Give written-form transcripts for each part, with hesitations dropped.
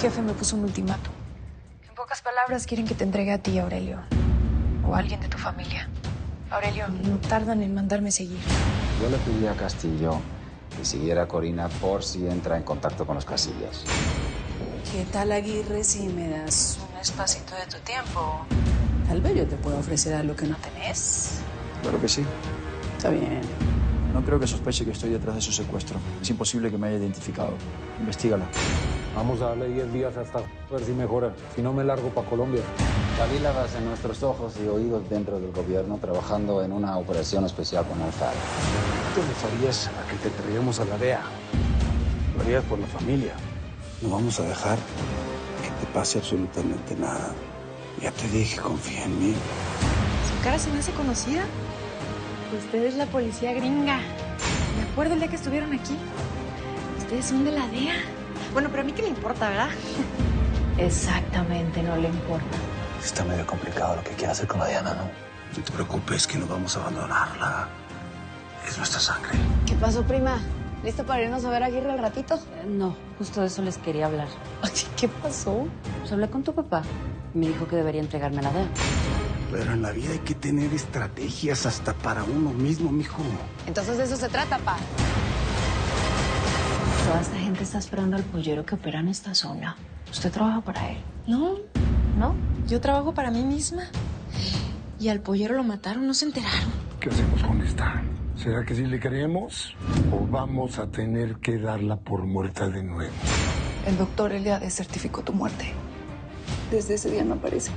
jefe me puso un ultimátum. En pocas palabras, quieren que te entregue a ti, Aurelio. O a alguien de tu familia. Aurelio, no tardan en mandarme seguir. Yo le pedí a Castillo que siguiera a Corina por si entra en contacto con los Casillas. ¿Qué tal, Aguirre, si me das un espacito de tu tiempo? Tal vez yo te pueda ofrecer algo que no tenés. Claro que sí. Está bien. No creo que sospeche que estoy detrás de su secuestro. Es imposible que me haya identificado. Investígala. Vamos a darle 10 días hasta ver si mejora. Si no, me largo para Colombia. Gavíladas en nuestros ojos y oídos dentro del gobierno, trabajando en una operación especial con el FARC. Tú no sabías a que te traíamos a la DEA. Lo harías por la familia. No vamos a dejar que te pase absolutamente nada. Ya te dije, confía en mí. Su cara se me hace conocida. Usted es la policía gringa. Me acuerdo el día que estuvieron aquí. Ustedes son de la DEA. Bueno, pero a mí qué me importa, ¿verdad? Exactamente, no le importa. Está medio complicado lo que quiere hacer con la Diana, ¿no? No te preocupes, que no vamos a abandonarla. Es nuestra sangre. ¿Qué pasó, prima? ¿Lista para irnos a ver a Aguirre al ratito? No, justo de eso les quería hablar. ¿Qué pasó? Pues hablé con tu papá. Me dijo que debería entregarme a la DEA. Pero en la vida hay que tener estrategias hasta para uno mismo, mijo. Entonces de eso se trata, pa. Toda esta gente está esperando al pollero que opera en esta zona. ¿Usted trabaja para él? No, ¿No? yo trabajo para mí misma. Y al pollero lo mataron, no se enteraron. ¿Qué hacemos con esta? ¿Será que sí le creemos? ¿O vamos a tener que darla por muerta de nuevo? El doctor Eliade certificó tu muerte. Desde ese día no aparece.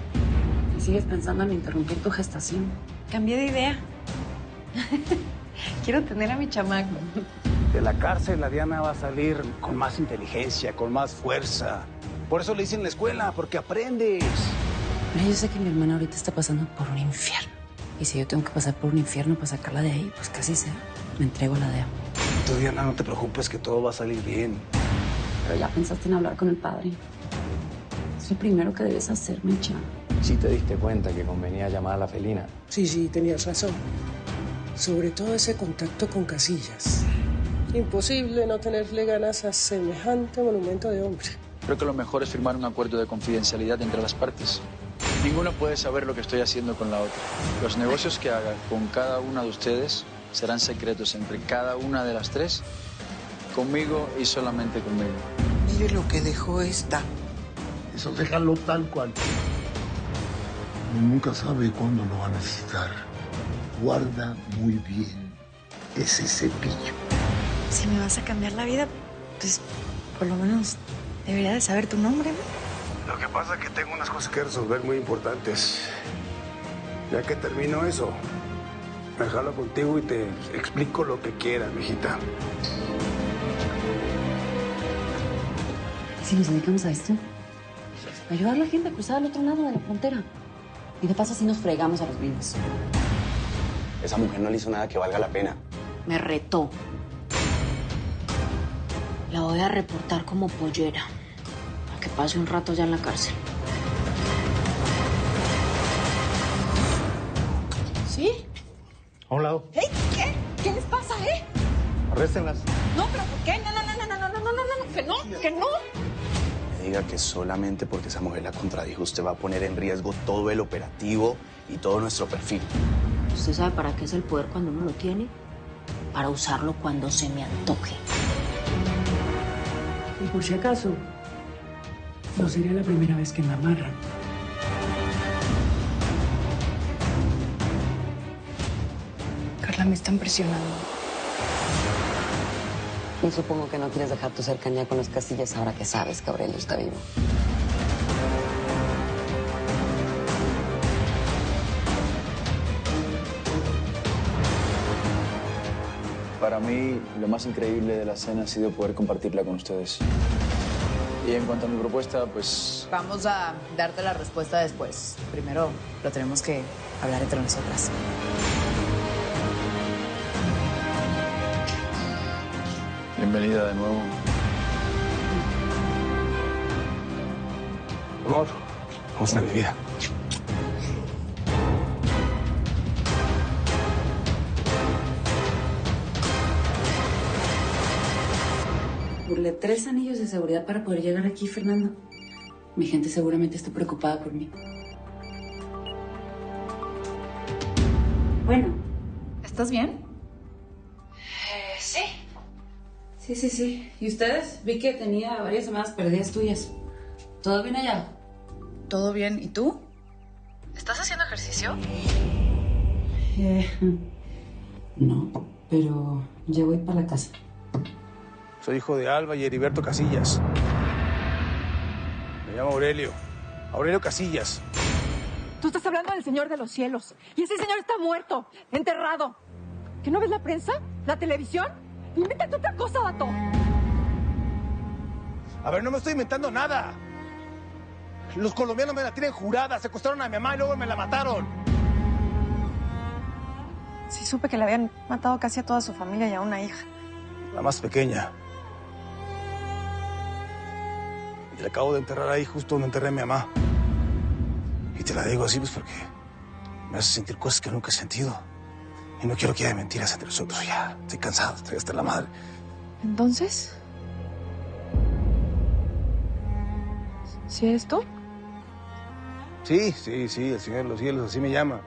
¿Y sigues pensando en interrumpir tu gestación? Cambié de idea. Quiero tener a mi chamaco. De la cárcel, la Diana va a salir con más inteligencia, con más fuerza. Por eso le dicen la escuela, porque aprendes. Mira, yo sé que mi hermana ahorita está pasando por un infierno. Y si yo tengo que pasar por un infierno para sacarla de ahí, pues casi sea. Me entrego a la DEA. Tú, Diana, no te preocupes, que todo va a salir bien. Pero ya pensaste en hablar con el padre. Es lo primero que debes hacer, Mecha. Sí te diste cuenta que convenía llamar a la felina. Sí, tenías razón. Sobre todo ese contacto con Casillas. Imposible no tenerle ganas a semejante monumento de hombre. Creo que lo mejor es firmar un acuerdo de confidencialidad entre las partes. Ninguno puede saber lo que estoy haciendo con la otra. Los negocios que haga con cada una de ustedes serán secretos entre cada una de las tres, conmigo y solamente conmigo. Mire lo que dejó esta. Eso déjalo tal cual. Nunca sabe cuándo lo va a necesitar. Guarda muy bien ese cepillo. Si me vas a cambiar la vida, pues por lo menos debería de saber tu nombre, ¿no? Lo que pasa es que tengo unas cosas que resolver muy importantes. Ya que termino eso, me jalo contigo y te explico lo que quieras, mijita. Si nos dedicamos a esto, ayudar a la gente a cruzar al otro lado de la frontera. Y de paso así nos fregamos a los vivos. Esa mujer no le hizo nada que valga la pena. Me retó. La voy a reportar como pollera. A que pase un rato ya en la cárcel. ¿Sí? A un lado. ¿Hey? ¿Qué? ¿Qué les pasa, Arréstenlas. No, pero ¿por qué? No, que no. Me diga que solamente porque esa mujer la contradijo, usted va a poner en riesgo todo el operativo y todo nuestro perfil. ¿Usted sabe para qué es el poder cuando uno lo tiene? Para usarlo cuando se me antoje. Y por si acaso, no sería la primera vez que me amarran. Carla, me están presionando. Y supongo que no quieres dejar tu cercanía con los Casillas ahora que sabes que Aurelio está vivo. Para mí, lo más increíble de la cena ha sido poder compartirla con ustedes. Y en cuanto a mi propuesta, pues... Vamos a darte la respuesta después. Primero lo tenemos que hablar entre nosotras. Bienvenida de nuevo. Amor, ¿cómo está mi vida? Burlé 3 anillos de seguridad para poder llegar aquí, Fernando. Mi gente seguramente está preocupada por mí. Bueno. ¿Estás bien? Sí. Sí. ¿Y ustedes? Vi que tenía varias semanas perdidas tuyas. ¿Todo bien allá? ¿Todo bien? ¿Y tú? ¿Estás haciendo ejercicio? No, pero ya voy para la casa. Soy hijo de Alba y Heriberto Casillas. Me llamo Aurelio. Aurelio Casillas. Tú estás hablando del Señor de los Cielos. Y ese señor está muerto, enterrado. ¿Que no ves la prensa? ¿La televisión? Invéntate otra cosa, vato. A ver, no me estoy inventando nada. Los colombianos me la tienen jurada. Secuestraron a mi mamá y luego me la mataron. Sí, supe que le habían matado casi a toda su familia y a una hija. La más pequeña. Y la acabo de enterrar ahí justo donde enterré a mi mamá. Y te la digo así pues porque me hace sentir cosas que nunca he sentido. Y no quiero que haya mentiras entre nosotros. Ya, estoy cansado, estoy hasta la madre. ¿Entonces? ¿Sí eres tú? Sí, el Señor de los Cielos, así me llama.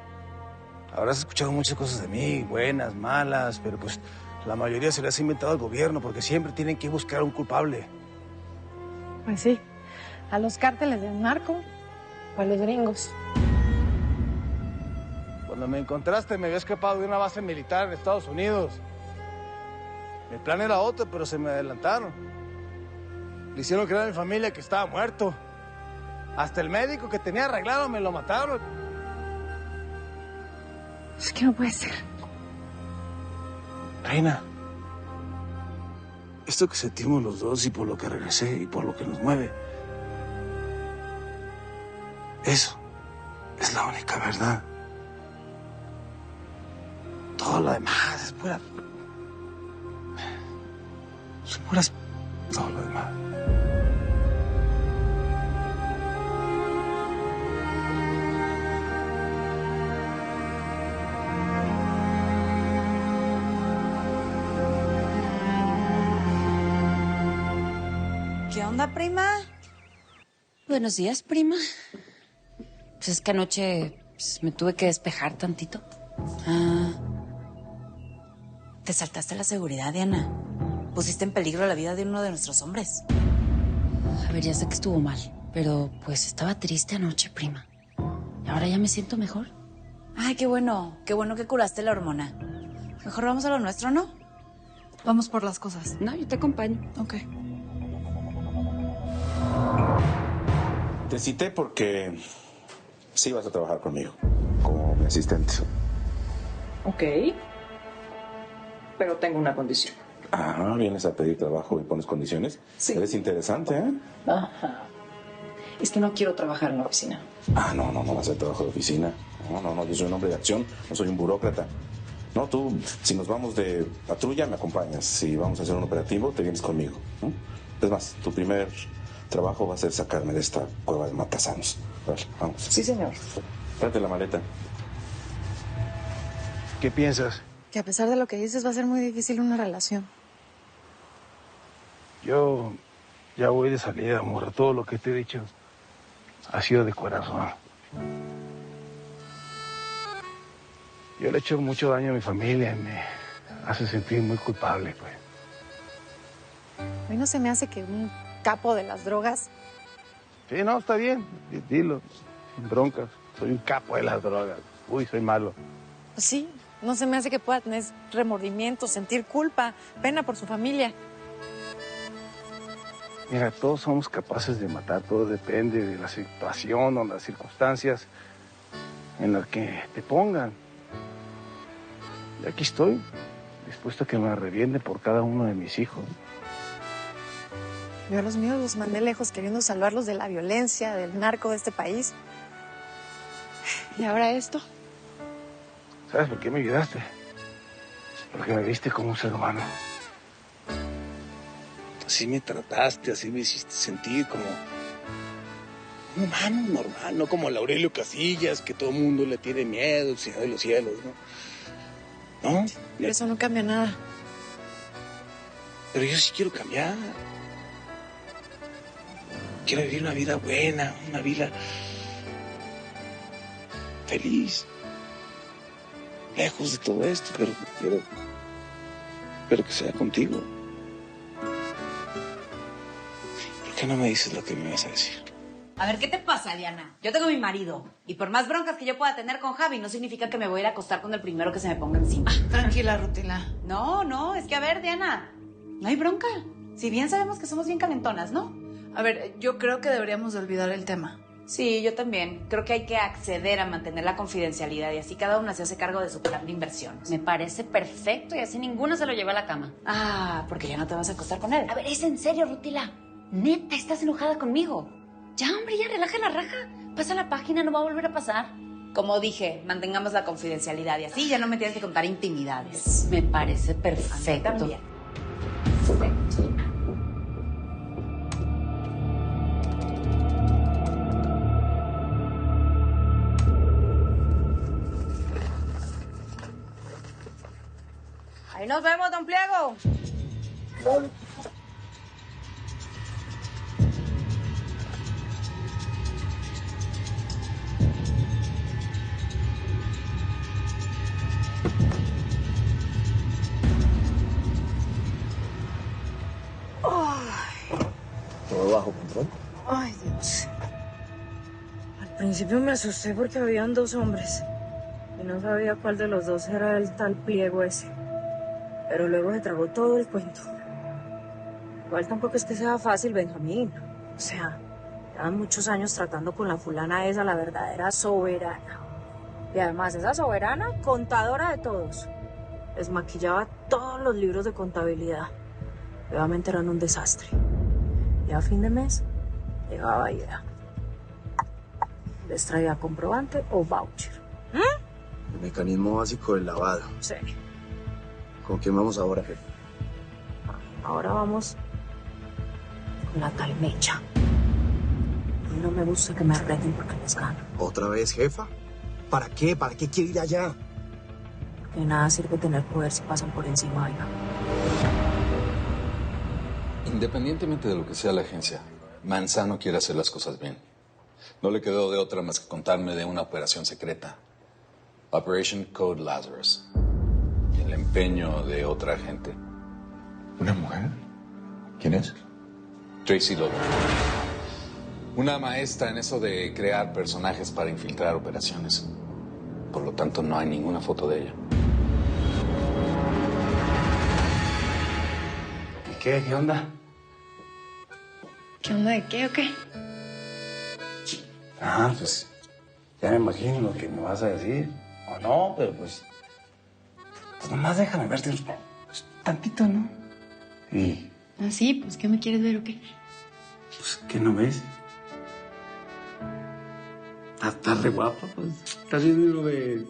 Habrás escuchado muchas cosas de mí, buenas, malas, pero pues la mayoría se las ha inventado al gobierno porque siempre tienen que buscar a un culpable. Pues sí, a los cárteles del narco o a los gringos. Cuando me encontraste me había escapado de una base militar en Estados Unidos. Mi plan era otro, pero se me adelantaron. Le hicieron creer a mi familia que estaba muerto. Hasta el médico que tenía arreglado me lo mataron. Es que no puede ser. Reina, esto que sentimos los dos y por lo que regresé y por lo que nos mueve, eso es la única verdad. Todo lo demás es pura... Son puras... Todo lo demás. ¿Qué onda, prima? Buenos días, prima. Pues es que anoche me tuve que despejar tantito. Te saltaste la seguridad, Diana. Pusiste en peligro la vida de uno de nuestros hombres. A ver, ya sé que estuvo mal, pero pues estaba triste anoche, prima. Y ahora ya me siento mejor. Ay, qué bueno que curaste la hormona. Mejor vamos a lo nuestro, ¿no? Vamos por las cosas. No, yo te acompaño. Ok. Te cité porque sí vas a trabajar conmigo, como mi asistente. Ok. Pero tengo una condición. Ah, vienes a pedir trabajo y pones condiciones. Sí. Eres interesante, ¿eh? Ajá. Es que no quiero trabajar en la oficina. Ah, no va a ser trabajo de oficina. No, yo soy un hombre de acción, no soy un burócrata. No, tú, si nos vamos de patrulla, me acompañas. Si vamos a hacer un operativo, te vienes conmigo, ¿no? Es más, tu primer trabajo va a ser sacarme de esta cueva de matasanos. Vale, vamos. Sí, señor. Tráete la maleta. ¿Qué piensas? Que a pesar de lo que dices va a ser muy difícil una relación. Yo ya voy de salida, amor. Todo lo que te he dicho ha sido de corazón. Yo le he hecho mucho daño a mi familia y me hace sentir muy culpable, pues. A mí no se me hace que un capo de las drogas... Sí, no, está bien. Dilo, sin broncas. Soy un capo de las drogas. Uy, soy malo. Pues sí, no se me hace que pueda tener remordimiento, sentir culpa, pena por su familia. Mira, todos somos capaces de matar. Todo depende de la situación o las circunstancias en las que te pongan. Y aquí estoy, dispuesto a que me revienten por cada uno de mis hijos. Yo a los míos los mandé lejos queriendo salvarlos de la violencia, del narco de este país. Y ahora esto. ¿Sabes por qué me ayudaste? Porque me viste como un ser humano. Así me trataste, así me hiciste sentir como un humano normal, no como el Aurelio Casillas, que todo el mundo le tiene miedo, el Señor de los Cielos, ¿no? ¿No? Pero eso no cambia nada. Pero yo sí quiero cambiar. quiero vivir una vida buena, una vida feliz. Lejos de todo esto, pero quiero que sea contigo. ¿Por qué no me dices lo que me vas a decir? A ver, ¿qué te pasa, Diana? Yo tengo mi marido. Y por más broncas que yo pueda tener con Javi, no significa que me voy a ir a acostar con el primero que se me ponga encima. Tranquila, Rutila. No, es que a ver, Diana, no hay bronca. Si bien sabemos que somos bien calentonas, ¿no? A ver, yo creo que deberíamos de olvidar el tema. Sí, yo también. Creo que hay que acceder a mantener la confidencialidad y así cada una se hace cargo de su plan de inversiones. Me parece perfecto y así ninguno se lo lleva a la cama. Ah, porque ya no te vas a acostar con él. A ver, ¿es en serio, Rutila? ¿Neta estás enojada conmigo? Ya, hombre, ya relaja la raja. Pasa la página, no va a volver a pasar. Como dije, mantengamos la confidencialidad y así ya no me tienes que contar intimidades. Me parece perfecto. A mí también. Perfecto. Ahí nos vemos, don Pliego. ¿Todo bajo control? Ay, Dios. Al principio me asusté porque habían 2 hombres. Y no sabía cuál de los 2 era el tal Pliego ese. Pero luego se tragó todo el cuento. Igual tampoco es que sea fácil, Benjamín. O sea, llevan muchos años tratando con la fulana esa, la verdadera soberana. Y además, esa soberana, contadora de todos. Les maquillaba todos los libros de contabilidad. Obviamente eran un desastre. Y a fin de mes, llegaba Ida. Les traía comprobante o voucher. El mecanismo básico del lavado. Sí. ¿Con quién vamos ahora, jefe? Ahora vamos con la tal Mecha. A mí no me gusta que me reten porque les gano. ¿Otra vez, jefa? ¿Para qué? ¿Para qué quiere ir allá? De nada sirve tener poder si pasan por encima, oiga. Independientemente de lo que sea la agencia, Manzano quiere hacer las cosas bien. No le quedó de otra más que contarme de una operación secreta. Operation Code Lazarus. Y el empeño de otra agente. ¿Una mujer? ¿Quién es? Tracy Logan. Una maestra en eso de crear personajes para infiltrar operaciones. Por lo tanto, no hay ninguna foto de ella. ¿Y qué? ¿Qué onda? ¿Qué onda de qué o qué? Ah, pues ya me imagino lo que me vas a decir. O no, pero pues nomás déjame verte pues, tantito, ¿no? Y Ah, sí, pues ¿qué me quieres ver o qué? pues, ¿qué no ves? Estás re guapa, pues. Estás viendo lo de...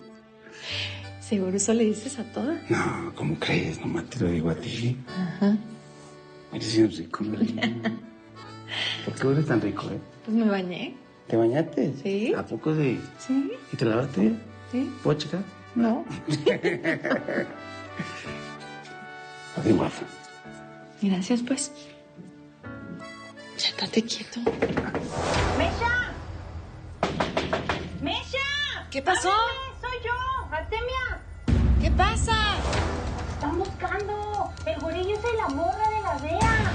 ¿Seguro eso le dices a todas? No, ¿cómo crees? Nomás te lo digo a ti. Ajá. Eres bien rico, ¿no? ¿Por qué eres tan rico, eh? Pues me bañé. ¿Te bañaste? Sí. ¿A poco sí? Sí. ¿Y te lavaste bien? Sí. ¿Puedo checar? No. Bien guapa. Gracias, pues. Ya estate quieto. ¡Mesha! ¡Mesha! ¿Qué pasó? ¡Ábreme! ¡Soy yo! ¡Artemia! ¿Qué pasa? ¡Están buscando! ¡El gorillo es la morra de la DEA!